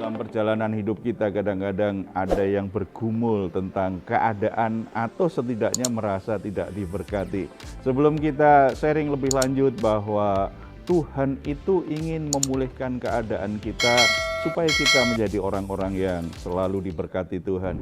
Dalam perjalanan hidup kita kadang-kadang ada yang bergumul tentang keadaan atau setidaknya merasa tidak diberkati. Sebelum kita sharing lebih lanjut bahwa Tuhan itu ingin memulihkan keadaan kita supaya kita menjadi orang-orang yang selalu diberkati Tuhan.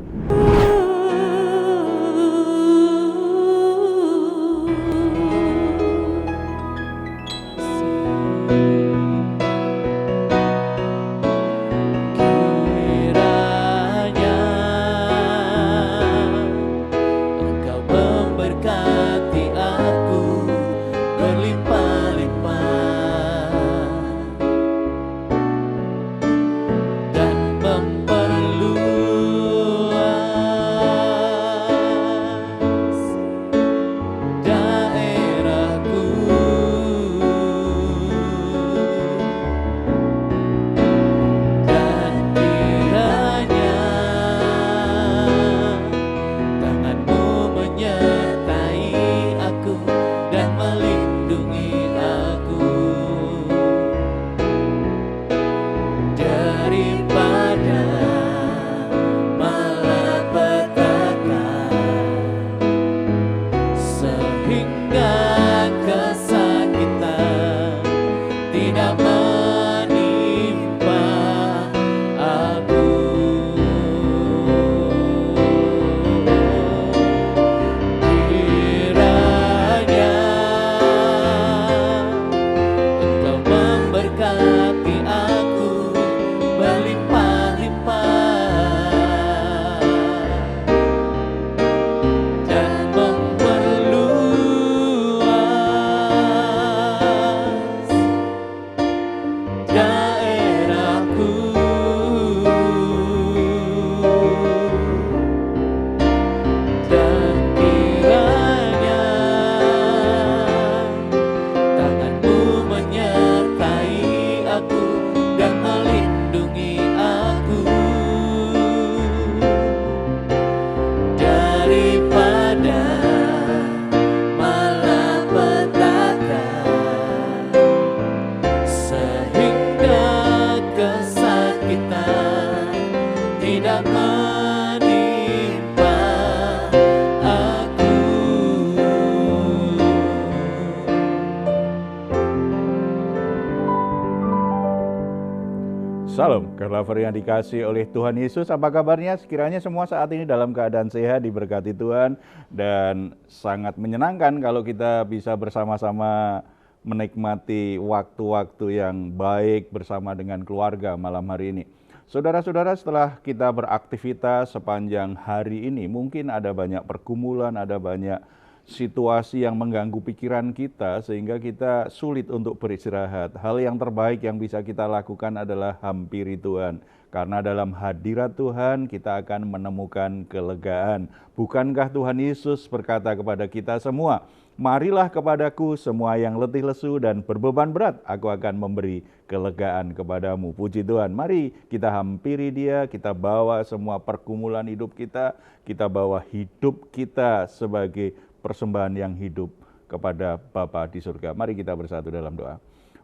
Salam, Lover yang dikasih oleh Tuhan Yesus. Apa kabarnya? Sekiranya semua saat ini dalam keadaan sehat, diberkati Tuhan. Dan sangat menyenangkan kalau kita bisa bersama-sama menikmati waktu-waktu yang baik bersama dengan keluarga malam hari ini. Saudara-saudara, setelah kita beraktivitas sepanjang hari ini, mungkin ada banyak pergumulan, ada banyak situasi yang mengganggu pikiran kita sehingga kita sulit untuk beristirahat. Hal yang terbaik yang bisa kita lakukan adalah hampiri Tuhan. Karena dalam hadirat Tuhan kita akan menemukan kelegaan. Bukankah Tuhan Yesus berkata kepada kita semua, "Marilah kepadaku semua yang letih lesu dan berbeban berat, aku akan memberi kelegaan kepadamu." Puji Tuhan, mari kita hampiri Dia, kita bawa semua pergumulan hidup kita bawa hidup kita sebagai persembahan yang hidup kepada Bapa di surga. Mari kita bersatu dalam doa.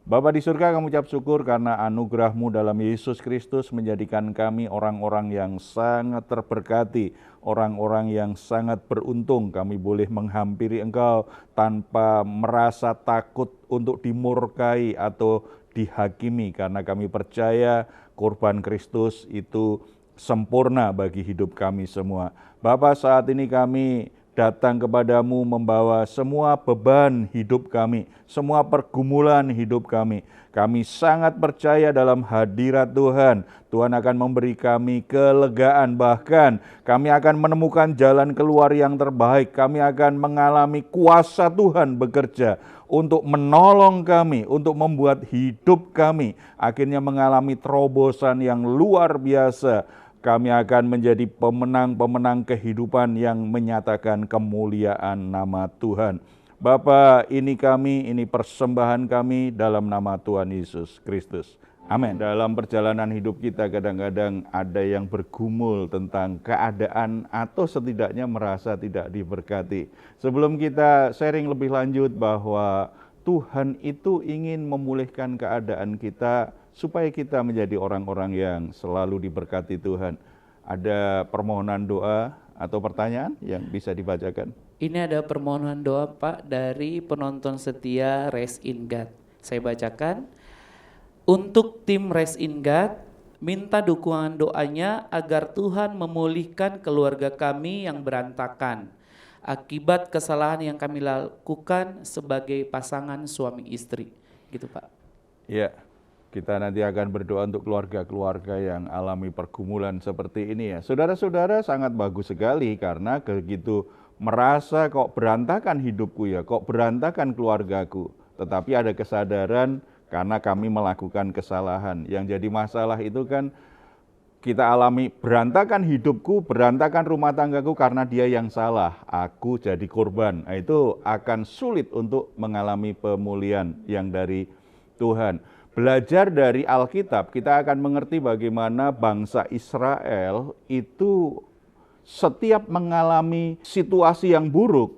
Bapa di surga, kami ucap syukur karena anugerah-Mu dalam Yesus Kristus menjadikan kami orang-orang yang sangat terberkati, orang-orang yang sangat beruntung. Kami boleh menghampiri Engkau tanpa merasa takut untuk dimurkai atau dihakimi, karena kami percaya korban Kristus itu sempurna bagi hidup kami semua. Bapa, saat ini kami datang kepadamu membawa semua beban hidup kami, semua pergumulan hidup kami. Kami sangat percaya dalam hadirat Tuhan. Tuhan akan memberi kami kelegaan, bahkan kami akan menemukan jalan keluar yang terbaik. Kami akan mengalami kuasa Tuhan bekerja untuk menolong kami, untuk membuat hidup kami akhirnya mengalami terobosan yang luar biasa. Kami akan menjadi pemenang-pemenang kehidupan yang menyatakan kemuliaan nama Tuhan. Bapa, ini kami, ini persembahan kami dalam nama Tuhan Yesus Kristus. Amin. Dalam perjalanan hidup kita kadang-kadang ada yang bergumul tentang keadaan atau setidaknya merasa tidak diberkati. Sebelum kita sharing lebih lanjut bahwa Tuhan itu ingin memulihkan keadaan kita supaya kita menjadi orang-orang yang selalu diberkati Tuhan. Ada permohonan doa atau pertanyaan yang bisa dibacakan? Ini ada permohonan doa Pak dari penonton setia Rest in God. Saya bacakan. Untuk tim Rest in God, minta dukungan doanya agar Tuhan memulihkan keluarga kami yang berantakan akibat kesalahan yang kami lakukan sebagai pasangan suami istri. Gitu Pak. Ya, kita nanti akan berdoa untuk keluarga-keluarga yang alami pergumulan seperti ini ya. Saudara-saudara, sangat bagus sekali karena begitu merasa kok berantakan hidupku ya, kok berantakan keluargaku. Tetapi ada kesadaran karena kami melakukan kesalahan. Yang jadi masalah itu kan kita alami berantakan hidupku, berantakan rumah tanggaku karena dia yang salah. Aku jadi korban. Nah, itu akan sulit untuk mengalami pemulihan yang dari Tuhan. Belajar dari Alkitab, kita akan mengerti bagaimana bangsa Israel itu setiap mengalami situasi yang buruk,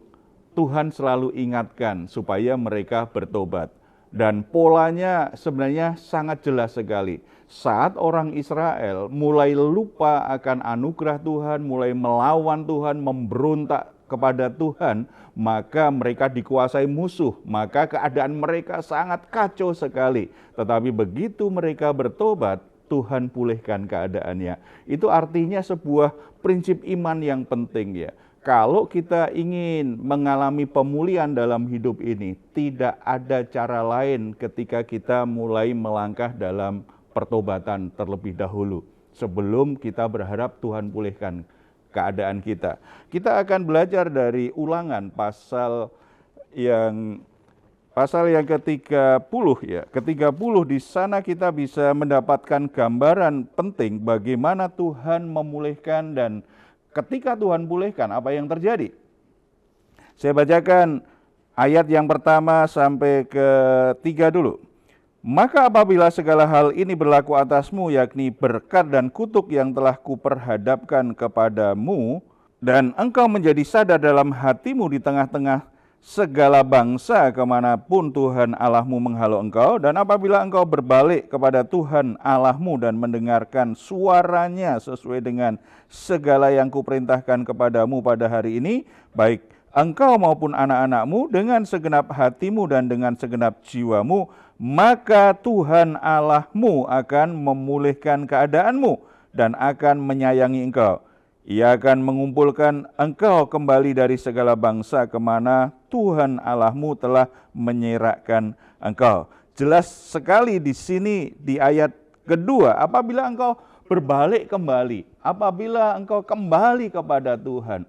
Tuhan selalu ingatkan supaya mereka bertobat. Dan polanya sebenarnya sangat jelas sekali. Saat orang Israel mulai lupa akan anugerah Tuhan, mulai melawan Tuhan, memberontak kepada Tuhan, maka mereka dikuasai musuh, maka keadaan mereka sangat kacau sekali. Tetapi begitu mereka bertobat, Tuhan pulihkan keadaannya. Itu artinya sebuah prinsip iman yang penting ya. Kalau kita ingin mengalami pemulihan dalam hidup ini, tidak ada cara lain ketika kita mulai melangkah dalam pertobatan terlebih dahulu. Sebelum kita berharap Tuhan pulihkan keadaan kita. Kita akan belajar dari Ulangan pasal yang ke-30 ya. Ke-30 di sana kita bisa mendapatkan gambaran penting bagaimana Tuhan memulihkan, dan ketika Tuhan pulihkan, apa yang terjadi? Saya bacakan ayat yang pertama sampai ke-3 dulu. Maka apabila segala hal ini berlaku atasmu, yakni berkat dan kutuk yang telah kuperhadapkan kepadamu, dan engkau menjadi sadar dalam hatimu di tengah-tengah segala bangsa kemanapun Tuhan Allahmu menghalau engkau, dan apabila engkau berbalik kepada Tuhan Allahmu dan mendengarkan suaranya sesuai dengan segala yang kuperintahkan kepadamu pada hari ini, baik engkau maupun anak-anakmu dengan segenap hatimu dan dengan segenap jiwamu, maka Tuhan Allahmu akan memulihkan keadaanmu dan akan menyayangi engkau. Ia akan mengumpulkan engkau kembali dari segala bangsa kemana Tuhan Allahmu telah menyerahkan engkau. Jelas sekali di sini di ayat kedua, apabila engkau berbalik kembali, apabila engkau kembali kepada Tuhan,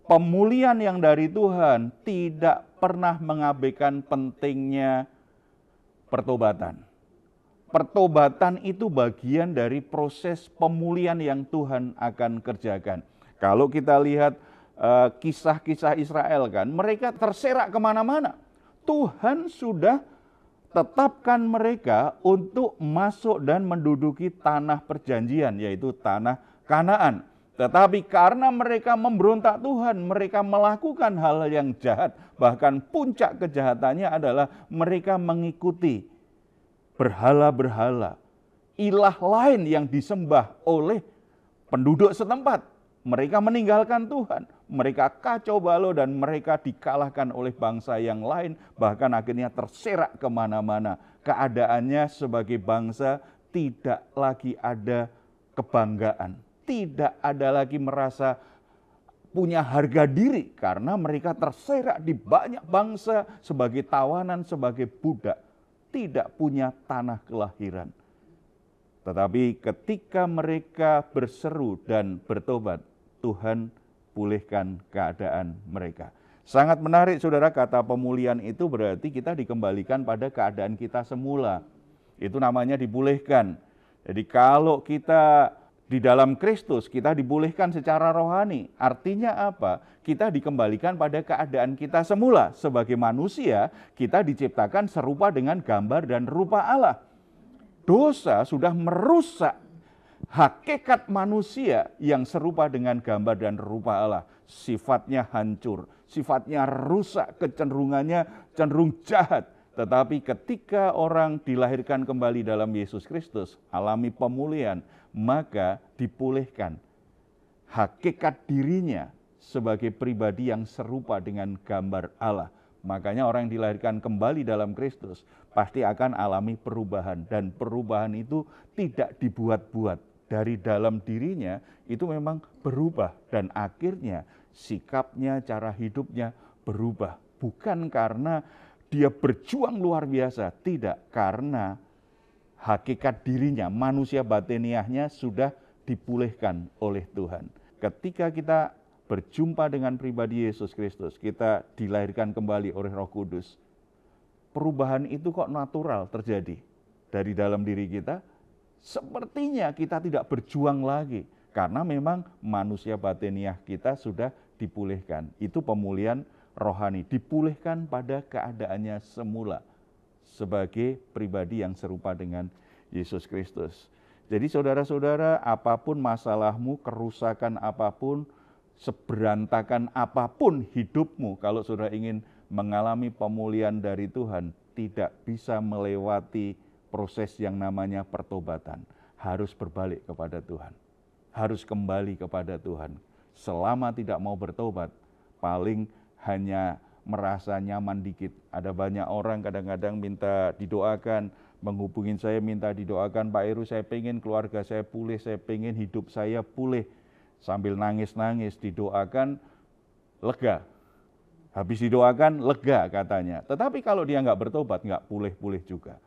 pemulihan yang dari Tuhan tidak pernah mengabaikan pentingnya pertobatan. Pertobatan itu bagian dari proses pemulihan yang Tuhan akan kerjakan. Kalau kita lihat kisah-kisah Israel kan, mereka terserak kemana-mana. Tuhan sudah tetapkan mereka untuk masuk dan menduduki tanah perjanjian, yaitu tanah Kanaan. Tetapi karena mereka memberontak Tuhan, mereka melakukan hal yang jahat. Bahkan puncak kejahatannya adalah mereka mengikuti berhala-berhala, ilah lain yang disembah oleh penduduk setempat. Mereka meninggalkan Tuhan, mereka kacau balau dan mereka dikalahkan oleh bangsa yang lain, bahkan akhirnya terserak kemana-mana. Keadaannya sebagai bangsa tidak lagi ada kebanggaan, tidak ada lagi merasa punya harga diri karena mereka terserak di banyak bangsa sebagai tawanan, sebagai budak. Tidak punya tanah kelahiran. Tetapi ketika mereka berseru dan bertobat, Tuhan pulihkan keadaan mereka. Sangat menarik saudara, kata pemulihan itu berarti kita dikembalikan pada keadaan kita semula. Itu namanya dipulihkan. Jadi kalau kita di dalam Kristus, kita dipulihkan secara rohani. Artinya apa? Kita dikembalikan pada keadaan kita semula. Sebagai manusia, kita diciptakan serupa dengan gambar dan rupa Allah. Dosa sudah merusak hakikat manusia yang serupa dengan gambar dan rupa Allah. Sifatnya hancur, sifatnya rusak, kecenderungannya cenderung jahat. Tetapi ketika orang dilahirkan kembali dalam Yesus Kristus, alami pemulihan, maka dipulihkan hakikat dirinya sebagai pribadi yang serupa dengan gambar Allah. Makanya orang yang dilahirkan kembali dalam Kristus pasti akan alami perubahan, dan perubahan itu tidak dibuat-buat. Dari dalam dirinya itu memang berubah, dan akhirnya sikapnya, cara hidupnya berubah. Bukan karena dia berjuang luar biasa, tidak, karena hakikat dirinya, manusia batiniahnya sudah dipulihkan oleh Tuhan. Ketika kita berjumpa dengan pribadi Yesus Kristus, kita dilahirkan kembali oleh Roh Kudus, perubahan itu kok natural terjadi dari dalam diri kita. Sepertinya kita tidak berjuang lagi, karena memang manusia batiniah kita sudah dipulihkan. Itu pemulihan rohani, dipulihkan pada keadaannya semula sebagai pribadi yang serupa dengan Yesus Kristus. Jadi saudara-saudara, apapun masalahmu, kerusakan apapun, seberantakan apapun hidupmu, kalau saudara ingin mengalami pemulihan dari Tuhan, tidak bisa melewati proses yang namanya pertobatan. Harus berbalik kepada Tuhan, harus kembali kepada Tuhan. Selama tidak mau bertobat, paling hanya merasa nyaman dikit. Ada banyak orang kadang-kadang minta didoakan, menghubungin saya minta didoakan, Pak Heru, saya pengen keluarga saya pulih, saya pengen hidup saya pulih. Sambil nangis-nangis didoakan, lega. Habis didoakan, lega katanya. Tetapi kalau dia nggak bertobat, nggak pulih-pulih juga.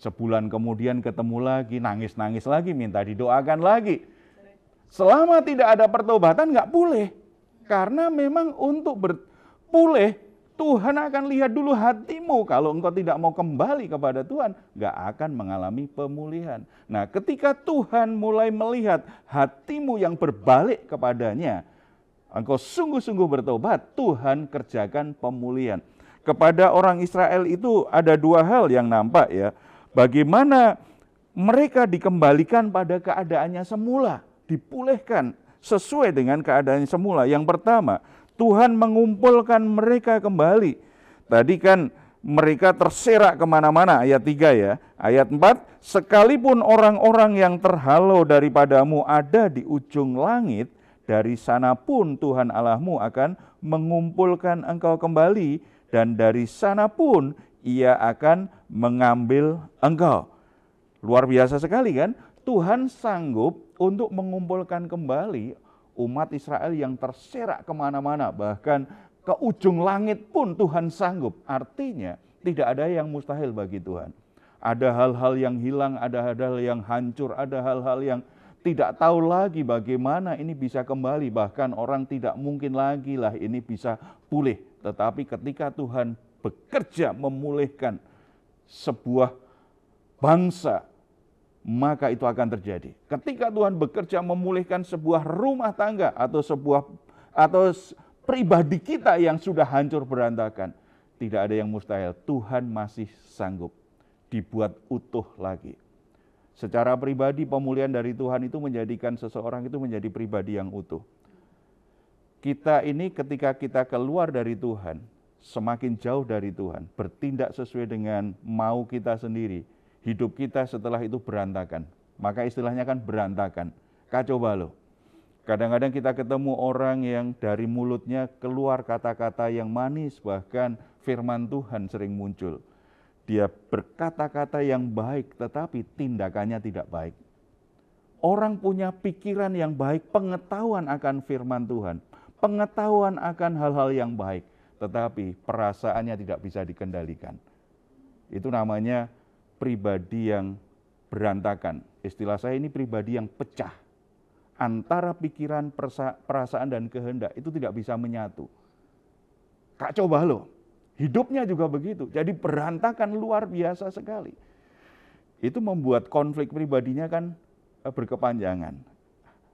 Sebulan kemudian ketemu lagi, nangis-nangis lagi, minta didoakan lagi. Selama tidak ada pertobatan, nggak pulih. Karena memang untuk berpulih, Tuhan akan lihat dulu hatimu. Kalau engkau tidak mau kembali kepada Tuhan, nggak akan mengalami pemulihan. Nah, ketika Tuhan mulai melihat hatimu yang berbalik kepadanya, engkau sungguh-sungguh bertobat, Tuhan kerjakan pemulihan. Kepada orang Israel itu ada dua hal yang nampak ya. Bagaimana mereka dikembalikan pada keadaannya semula, dipulihkan sesuai dengan keadaannya semula. Yang pertama, Tuhan mengumpulkan mereka kembali. Tadi kan mereka terserak kemana-mana, ayat 3 ya. Ayat 4, sekalipun orang-orang yang terhalau daripadamu ada di ujung langit, dari sana pun Tuhan Allahmu akan mengumpulkan engkau kembali, dan dari sana pun Ia akan mengambil engkau. Luar biasa sekali kan? Tuhan sanggup untuk mengumpulkan kembali umat Israel yang terserak kemana-mana, bahkan ke ujung langit pun Tuhan sanggup. Artinya tidak ada yang mustahil bagi Tuhan. Ada hal-hal yang hilang, ada hal-hal yang hancur, ada hal-hal yang tidak tahu lagi bagaimana ini bisa kembali. Bahkan orang tidak mungkin lagi lah ini bisa pulih. Tetapi ketika Tuhan bekerja memulihkan sebuah bangsa, maka itu akan terjadi. Ketika Tuhan bekerja memulihkan sebuah rumah tangga atau pribadi kita yang sudah hancur berantakan, tidak ada yang mustahil. Tuhan masih sanggup dibuat utuh lagi. Secara pribadi pemulihan dari Tuhan itu menjadikan seseorang itu menjadi pribadi yang utuh. Kita ini ketika kita keluar dari Tuhan, semakin jauh dari Tuhan, bertindak sesuai dengan mau kita sendiri, hidup kita setelah itu berantakan. Maka istilahnya kan berantakan, kacau balau. Kadang-kadang kita ketemu orang yang dari mulutnya keluar kata-kata yang manis, bahkan firman Tuhan sering muncul. Dia berkata-kata yang baik, tetapi tindakannya tidak baik. Orang punya pikiran yang baik, pengetahuan akan firman Tuhan, pengetahuan akan hal-hal yang baik, tetapi perasaannya tidak bisa dikendalikan. Itu namanya pribadi yang berantakan. Istilah saya ini pribadi yang pecah. Antara pikiran, perasaan, dan kehendak itu tidak bisa menyatu. Kacau balau. Hidupnya juga begitu. Jadi berantakan luar biasa sekali. Itu membuat konflik pribadinya kan berkepanjangan.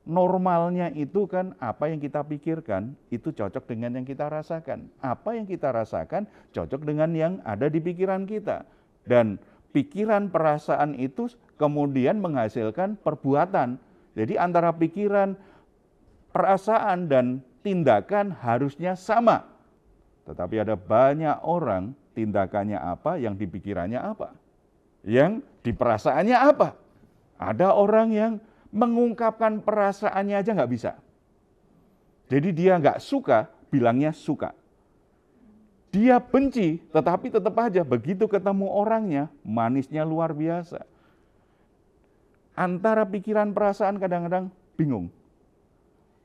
Normalnya itu kan apa yang kita pikirkan itu cocok dengan yang kita rasakan. Apa yang kita rasakan cocok dengan yang ada di pikiran kita. Dan pikiran perasaan itu kemudian menghasilkan perbuatan. Jadi antara pikiran, perasaan, dan tindakan harusnya sama. Tetapi ada banyak orang tindakannya apa, yang dipikirannya apa, yang diperasaannya apa. Ada orang yang mengungkapkan perasaannya aja nggak bisa. Jadi dia nggak suka, bilangnya suka. Dia benci, tetapi tetap aja begitu ketemu orangnya, manisnya luar biasa. Antara pikiran perasaan kadang-kadang bingung.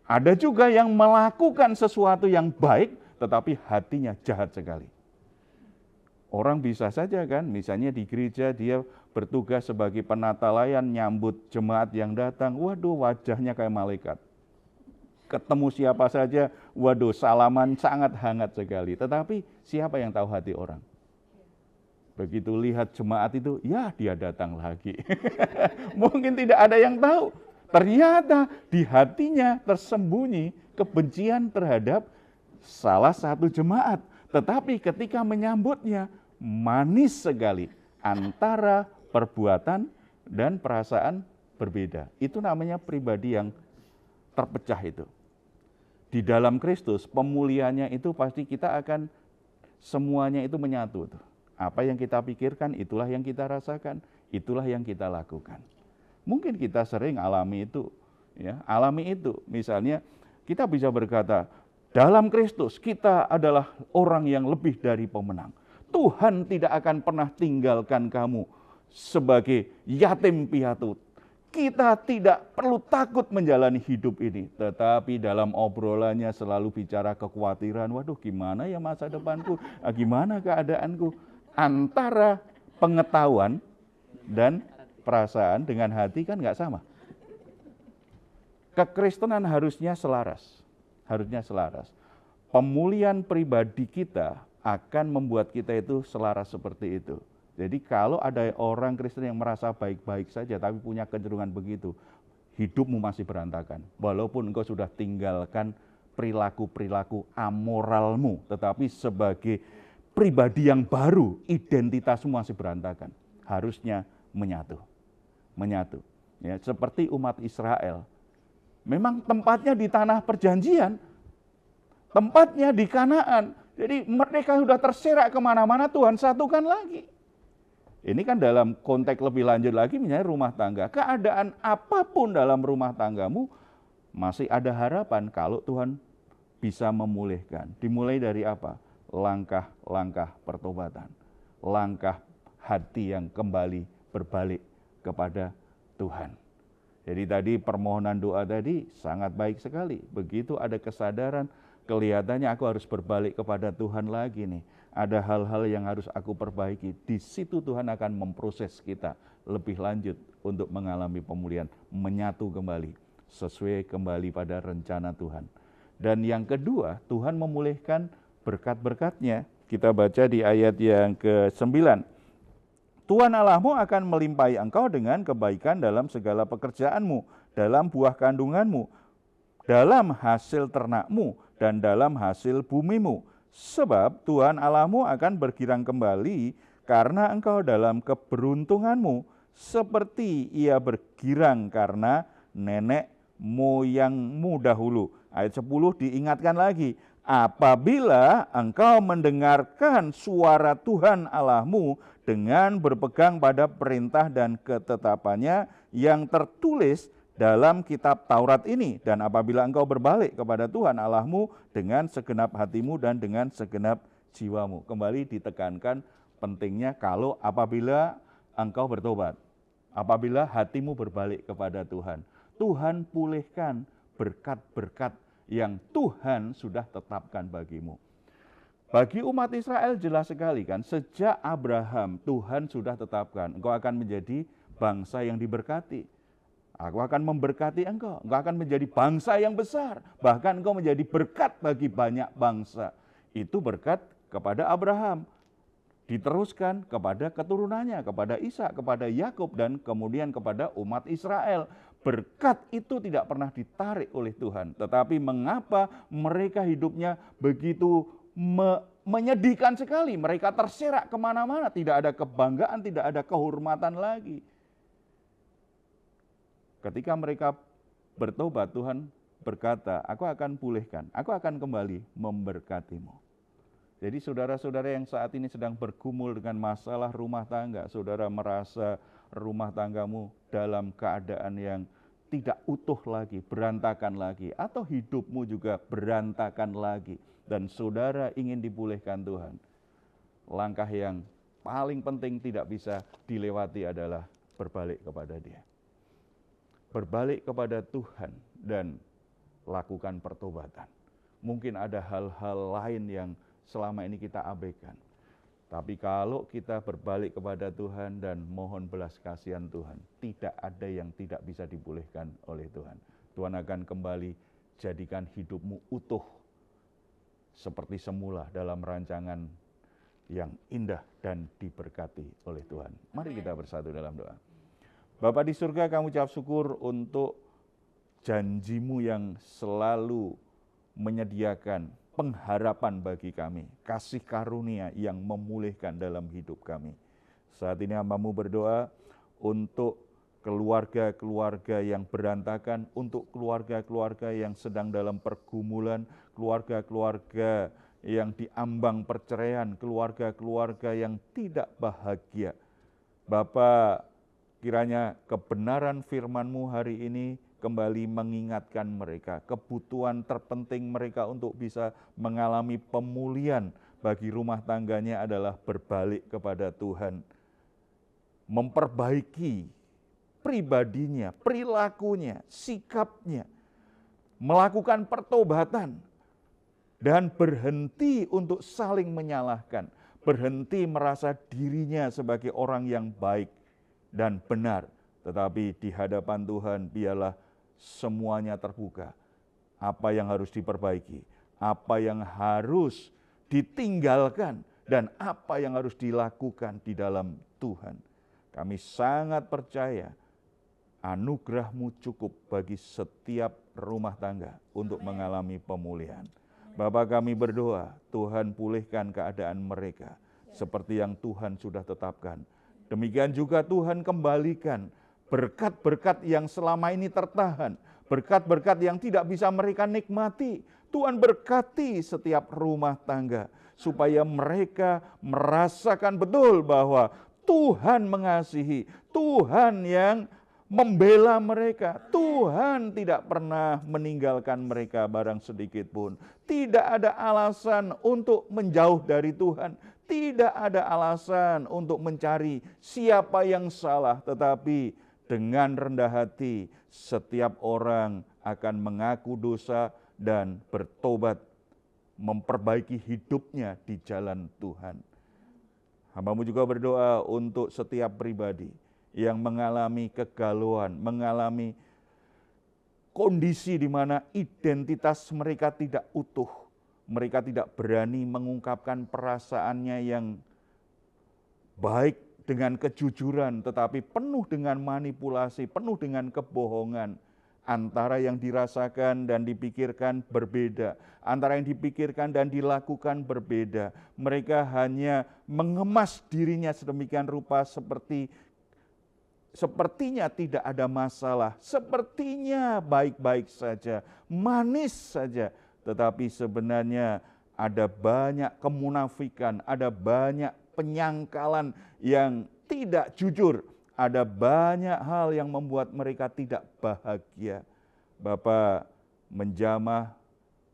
Ada juga yang melakukan sesuatu yang baik, tetapi hatinya jahat sekali. Orang bisa saja kan, misalnya di gereja dia bertugas sebagai penata layan, nyambut jemaat yang datang, waduh wajahnya kayak malaikat. Ketemu siapa saja, waduh salaman sangat hangat sekali. Tetapi siapa yang tahu hati orang? Begitu lihat jemaat itu, ya dia datang lagi. Mungkin tidak ada yang tahu. Ternyata di hatinya tersembunyi kebencian terhadap salah satu jemaat. Tetapi ketika menyambutnya, manis sekali. Antara perbuatan dan perasaan berbeda. Itu namanya pribadi yang terpecah itu. Di dalam Kristus, pemulihannya itu pasti kita akan semuanya itu menyatu. Apa yang kita pikirkan, itulah yang kita rasakan, itulah yang kita lakukan. Mungkin kita sering alami itu, ya, alami itu. Misalnya kita bisa berkata, dalam Kristus kita adalah orang yang lebih dari pemenang. Tuhan tidak akan pernah tinggalkan kamu sebagai yatim piatu. Kita tidak perlu takut menjalani hidup ini. Tetapi dalam obrolannya selalu bicara kekhawatiran. Waduh gimana ya masa depanku, gimana keadaanku. Antara pengetahuan dan perasaan dengan hati kan nggak sama. Kekristenan harusnya selaras. Harusnya selaras. Pemulihan pribadi kita akan membuat kita itu selaras seperti itu. Jadi kalau ada orang Kristen yang merasa baik-baik saja tapi punya kecenderungan begitu, hidupmu masih berantakan. Walaupun engkau sudah tinggalkan perilaku-perilaku amoralmu, tetapi sebagai pribadi yang baru, identitasmu masih berantakan. Harusnya menyatu. Menyatu. Ya, seperti umat Israel. Memang tempatnya di tanah perjanjian, tempatnya di Kanaan. Jadi mereka sudah terserak kemana-mana, Tuhan satukan lagi. Ini kan dalam konteks lebih lanjut lagi misalnya rumah tangga. Keadaan apapun dalam rumah tanggamu masih ada harapan kalau Tuhan bisa memulihkan. Dimulai dari apa? Langkah-langkah pertobatan. Langkah hati yang kembali berbalik kepada Tuhan. Jadi tadi permohonan doa tadi sangat baik sekali. Begitu ada kesadaran, kelihatannya aku harus berbalik kepada Tuhan lagi nih. Ada hal-hal yang harus aku perbaiki. Di situ Tuhan akan memproses kita lebih lanjut untuk mengalami pemulihan, menyatu kembali, sesuai kembali pada rencana Tuhan. Dan yang kedua, Tuhan memulihkan berkat-berkat-Nya. Kita baca di ayat yang ke-9. Tuhan Allahmu akan melimpahi engkau dengan kebaikan dalam segala pekerjaanmu, dalam buah kandunganmu, dalam hasil ternakmu, dan dalam hasil bumimu. Sebab Tuhan Allahmu akan bergirang kembali karena engkau dalam keberuntunganmu, seperti Ia bergirang karena nenek moyangmu dahulu. Ayat 10 diingatkan lagi, apabila engkau mendengarkan suara Tuhan Allahmu dengan berpegang pada perintah dan ketetapannya yang tertulis dalam kitab Taurat ini, dan apabila engkau berbalik kepada Tuhan Allahmu dengan segenap hatimu dan dengan segenap jiwamu. Kembali ditekankan pentingnya kalau apabila engkau bertobat, apabila hatimu berbalik kepada Tuhan, Tuhan pulihkan berkat-berkat yang Tuhan sudah tetapkan bagimu. Bagi umat Israel jelas sekali kan, sejak Abraham Tuhan sudah tetapkan, engkau akan menjadi bangsa yang diberkati. Aku akan memberkati engkau akan menjadi bangsa yang besar, bahkan engkau menjadi berkat bagi banyak bangsa. Itu berkat kepada Abraham, diteruskan kepada keturunannya, kepada Ishak, kepada Yakub, dan kemudian kepada umat Israel. Berkat itu tidak pernah ditarik oleh Tuhan, tetapi mengapa mereka hidupnya begitu menyedihkan sekali, mereka terserak kemana-mana, tidak ada kebanggaan, tidak ada kehormatan lagi. Ketika mereka bertobat, Tuhan berkata, aku akan pulihkan, aku akan kembali memberkatimu. Jadi saudara-saudara yang saat ini sedang bergumul dengan masalah rumah tangga, saudara merasa rumah tanggamu dalam keadaan yang tidak utuh lagi, berantakan lagi, atau hidupmu juga berantakan lagi, dan saudara ingin dipulihkan Tuhan. Langkah yang paling penting tidak bisa dilewati adalah berbalik kepada Dia. Berbalik kepada Tuhan dan lakukan pertobatan. Mungkin ada hal-hal lain yang selama ini kita abaikan. Tapi kalau kita berbalik kepada Tuhan dan mohon belas kasihan Tuhan, tidak ada yang tidak bisa dipulihkan oleh Tuhan. Tuhan akan kembali jadikan hidupmu utuh seperti semula dalam rancangan yang indah dan diberkati oleh Tuhan. Mari kita bersatu dalam doa. Bapa di surga, kami ucap syukur untuk janjimu yang selalu menyediakan pengharapan bagi kami, kasih karunia yang memulihkan dalam hidup kami. Saat ini hamba-Mu berdoa untuk keluarga-keluarga yang berantakan, untuk keluarga-keluarga yang sedang dalam pergumulan, keluarga-keluarga yang diambang perceraian, keluarga-keluarga yang tidak bahagia. Bapa, kiranya kebenaran firman-Mu hari ini kembali mengingatkan mereka, kebutuhan terpenting mereka untuk bisa mengalami pemulihan bagi rumah tangganya adalah berbalik kepada Tuhan. Memperbaiki pribadinya, perilakunya, sikapnya, melakukan pertobatan, dan berhenti untuk saling menyalahkan, berhenti merasa dirinya sebagai orang yang baik dan benar. Tetapi di hadapan Tuhan biarlah semuanya terbuka. Apa yang harus diperbaiki, apa yang harus ditinggalkan, dan apa yang harus dilakukan di dalam Tuhan. Kami sangat percaya anugerah-Mu cukup bagi setiap rumah tangga untuk mengalami pemulihan. Bapa, kami berdoa, Tuhan pulihkan keadaan mereka seperti yang Tuhan sudah tetapkan. Demikian juga Tuhan kembalikan berkat-berkat yang selama ini tertahan, berkat-berkat yang tidak bisa mereka nikmati. Tuhan berkati setiap rumah tangga, supaya mereka merasakan betul bahwa Tuhan mengasihi, Tuhan yang membela mereka. Tuhan tidak pernah meninggalkan mereka barang sedikit pun. Tidak ada alasan untuk menjauh dari Tuhan. Tidak ada alasan untuk mencari siapa yang salah, tetapi dengan rendah hati, setiap orang akan mengaku dosa dan bertobat, memperbaiki hidupnya di jalan Tuhan. Hamba-Mu juga berdoa untuk setiap pribadi yang mengalami kegalauan, mengalami kondisi di mana identitas mereka tidak utuh. Mereka tidak berani mengungkapkan perasaannya yang baik dengan kejujuran, tetapi penuh dengan manipulasi, penuh dengan kebohongan. Antara yang dirasakan dan dipikirkan berbeda, antara yang dipikirkan dan dilakukan berbeda. Mereka hanya mengemas dirinya sedemikian rupa sepertinya tidak ada masalah, sepertinya baik-baik saja, manis saja. Tetapi sebenarnya ada banyak kemunafikan, ada banyak penyangkalan yang tidak jujur, ada banyak hal yang membuat mereka tidak bahagia. Bapa, menjamah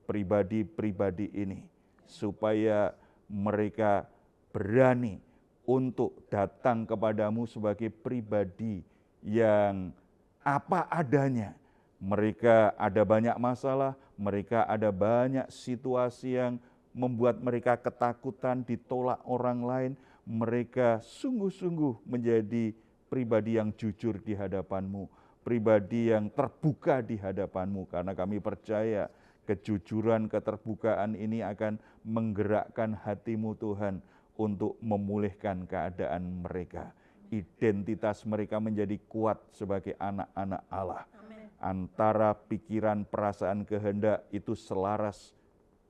pribadi-pribadi ini supaya mereka berani untuk datang kepadamu sebagai pribadi yang apa adanya. Mereka ada banyak masalah, mereka ada banyak situasi yang membuat mereka ketakutan, ditolak orang lain. Mereka sungguh-sungguh menjadi pribadi yang jujur di hadapan-Mu, pribadi yang terbuka di hadapan-Mu, karena kami percaya kejujuran, keterbukaan ini akan menggerakkan hati-Mu Tuhan untuk memulihkan keadaan mereka. Identitas mereka menjadi kuat sebagai anak-anak Allah. Amen. Antara pikiran, perasaan, kehendak itu selaras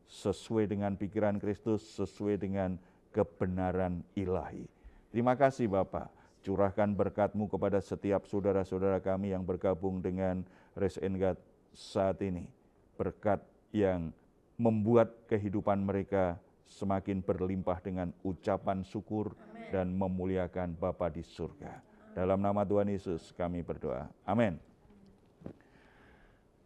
sesuai dengan pikiran Kristus, sesuai dengan kebenaran ilahi. Terima kasih Bapa, curahkan berkat-Mu kepada setiap saudara-saudara kami yang bergabung dengan Raise in God saat ini. Berkat yang membuat kehidupan mereka semakin berlimpah dengan ucapan syukur dan memuliakan Bapa di surga. Dalam nama Tuhan Yesus kami berdoa. Amin.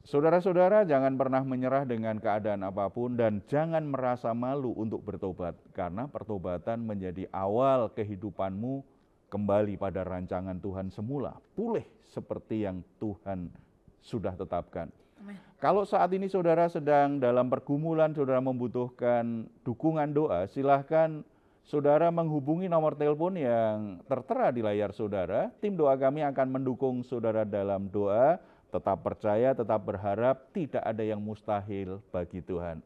Saudara-saudara, jangan pernah menyerah dengan keadaan apapun dan jangan merasa malu untuk bertobat, karena pertobatan menjadi awal kehidupanmu kembali pada rancangan Tuhan semula, pulih seperti yang Tuhan sudah tetapkan. Amin. Kalau saat ini saudara sedang dalam pergumulan, saudara membutuhkan dukungan doa, silahkan saudara menghubungi nomor telepon yang tertera di layar saudara. Tim doa kami akan mendukung saudara dalam doa. Tetap percaya, tetap berharap, tidak ada yang mustahil bagi Tuhan.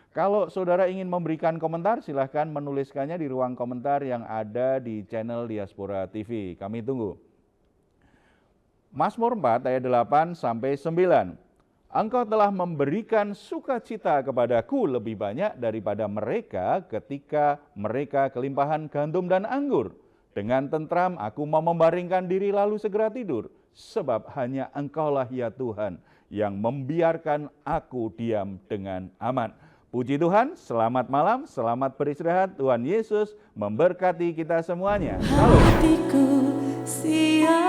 Kalau saudara ingin memberikan komentar, silahkan menuliskannya di ruang komentar yang ada di channel Diaspora TV. Kami tunggu. Mazmur 4 ayat 8-9. Engkau telah memberikan sukacita kepadaku lebih banyak daripada mereka ketika mereka kelimpahan gandum dan anggur. Dengan tentram aku mau membaringkan diri lalu segera tidur. Sebab hanya Engkaulah ya Tuhan yang membiarkan aku diam dengan aman. Puji Tuhan, selamat malam, selamat beristirahat. Tuhan Yesus memberkati kita semuanya. Shalom. Hatiku siap